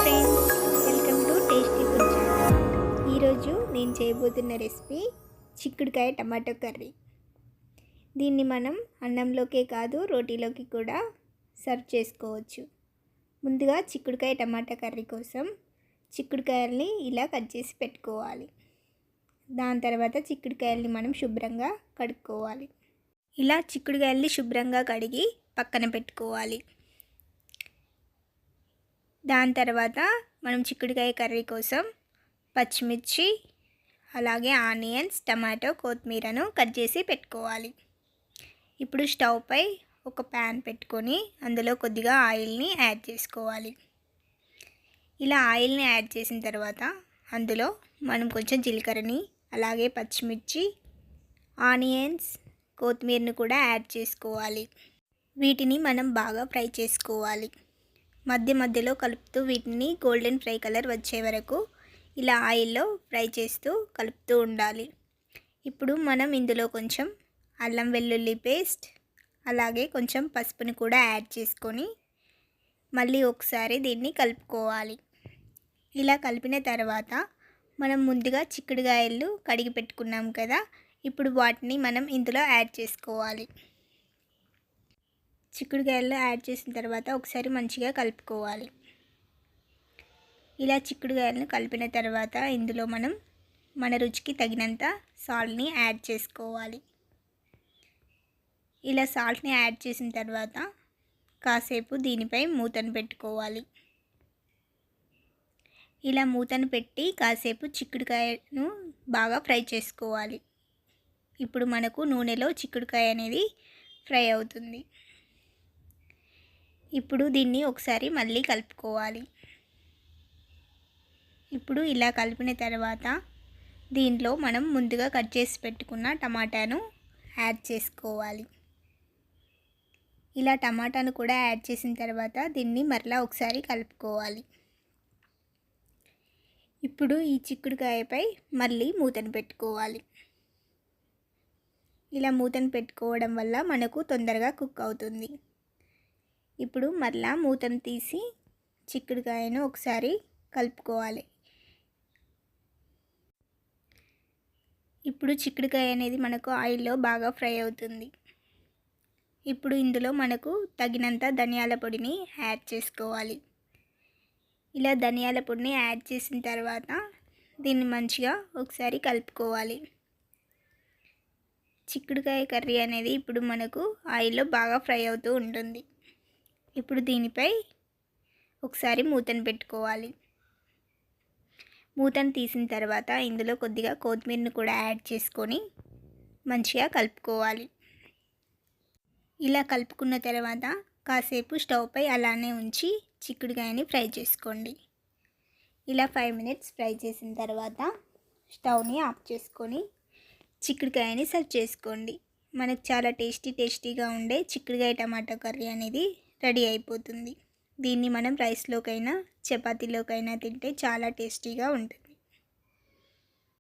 Friends, welcome to tasty food channel. ఈరోజు నేను చేయబోతున్న రెసిపీ చిక్కుడుకాయ టమాటో కర్రీ. దీన్ని మనం అన్నంలోకే కాదు రోటీలోకి కూడా సర్వ్ చేసుకోవచ్చు. ముందుగా చిక్కుడుకాయ టమాటా కర్రీ కోసం చిక్కుడుకాయల్ని ఇలా కట్ చేసి పెట్టుకోవాలి. దాని తర్వాత చిక్కుడుకాయల్ని మనం శుభ్రంగా కడుక్కోవాలి. ఇలా చిక్కుడుకాయల్ని శుభ్రంగా కడిగి పక్కన పెట్టుకోవాలి. దాని తర్వాత మనం చిక్కుడుకాయ కర్రీ కోసం పచ్చిమిర్చి, అలాగే ఆనియన్స్, టమాటో, కొత్తిమీరను కట్ చేసి పెట్టుకోవాలి. ఇప్పుడు స్టవ్ పై ఒక ప్యాన్ పెట్టుకొని అందులో కొద్దిగా ఆయిల్ని యాడ్ చేసుకోవాలి. ఇలా ఆయిల్ని యాడ్ చేసిన తర్వాత అందులో మనం కొంచెం జీలకర్రని, అలాగే పచ్చిమిర్చి, ఆనియన్స్, కొత్తిమీరను కూడా యాడ్ చేసుకోవాలి. వీటిని మనం బాగా ఫ్రై చేసుకోవాలి. మధ్య మధ్యలో కలుపుతూ వీటిని గోల్డెన్ ఫ్రై కలర్ వచ్చే వరకు ఇలా ఆయిల్లో ఫ్రై చేస్తూ కలుపుతూ ఉండాలి. ఇప్పుడు మనం ఇందులో కొంచెం అల్లం వెల్లుల్లి పేస్ట్, అలాగే కొంచెం పసుపుని కూడా యాడ్ చేసుకొని మళ్ళీ ఒకసారి దీన్ని కలుపుకోవాలి. ఇలా కలిపిన తర్వాత మనం ముందుగా చిక్కుడుకాయలు కడిగి పెట్టుకున్నాం కదా, ఇప్పుడు వాటిని మనం ఇందులో యాడ్ చేసుకోవాలి. చిక్కుడుకాయల్లో యాడ్ చేసిన తర్వాత ఒకసారి మంచిగా కలుపుకోవాలి. ఇలా చిక్కుడుకాయలను కలిపిన తర్వాత ఇందులో మనం మన రుచికి తగినంత సాల్ట్ని యాడ్ చేసుకోవాలి. ఇలా సాల్ట్ని యాడ్ చేసిన తర్వాత కాసేపు దీనిపై మూతను పెట్టుకోవాలి. ఇలా మూతను పెట్టి కాసేపు చిక్కుడుకాయను బాగా ఫ్రై చేసుకోవాలి. ఇప్పుడు మనకు నూనెలో చిక్కుడుకాయ అనేది ఫ్రై అవుతుంది. ఇప్పుడు దీన్ని ఒకసారి మళ్ళీ కలుపుకోవాలి. ఇప్పుడు ఇలా కలిపిన తర్వాత దీంట్లో మనం ముందుగా కట్ చేసి పెట్టుకున్న టమాటాను యాడ్ చేసుకోవాలి. ఇలా టమాటాను కూడా యాడ్ చేసిన తర్వాత దీన్ని మరలా ఒకసారి కలుపుకోవాలి. ఇప్పుడు ఈ చిక్కుడుకాయపై మళ్ళీ మూతను పెట్టుకోవాలి. ఇలా మూతను పెట్టుకోవడం వల్ల మనకు తొందరగా కుక్ అవుతుంది. ఇప్పుడు మరలా మూతను తీసి చిక్కుడుకాయను ఒకసారి కలుపుకోవాలి. ఇప్పుడు చిక్కుడుకాయ అనేది మనకు ఆయిల్లో బాగా ఫ్రై అవుతుంది. ఇప్పుడు ఇందులో మనకు తగినంత ధనియాల పొడిని యాడ్ చేసుకోవాలి. ఇలా ధనియాల పొడిని యాడ్ చేసిన తర్వాత దీన్ని మంచిగా ఒకసారి కలుపుకోవాలి. చిక్కుడుకాయ కర్రీ అనేది ఇప్పుడు మనకు ఆయిల్లో బాగా ఫ్రై అవుతూ ఉంటుంది. ఇప్పుడు దీనిపై ఒకసారి మూతను పెట్టుకోవాలి. మూతను తీసిన తర్వాత ఇందులో కొద్దిగా కొత్తిమీరను కూడా యాడ్ చేసుకొని మంచిగా కలుపుకోవాలి. ఇలా కలుపుకున్న తర్వాత కాసేపు స్టవ్ పై అలానే ఉంచి చిక్కుడుకాయని ఫ్రై చేసుకోండి. ఇలా 5 మినిట్స్ ఫ్రై చేసిన తర్వాత స్టవ్ని ఆఫ్ చేసుకొని చిక్కుడుకాయని సర్వ్ చేసుకోండి. మనకు చాలా టేస్టీగా ఉండే చిక్కుడుకాయ టమాటా కర్రీ అనేది రెడీ అయిపోతుంది. దీన్ని మనం రైస్లోకైనా చపాతీలోకైనా తింటే చాలా టేస్టీగా ఉంటుంది.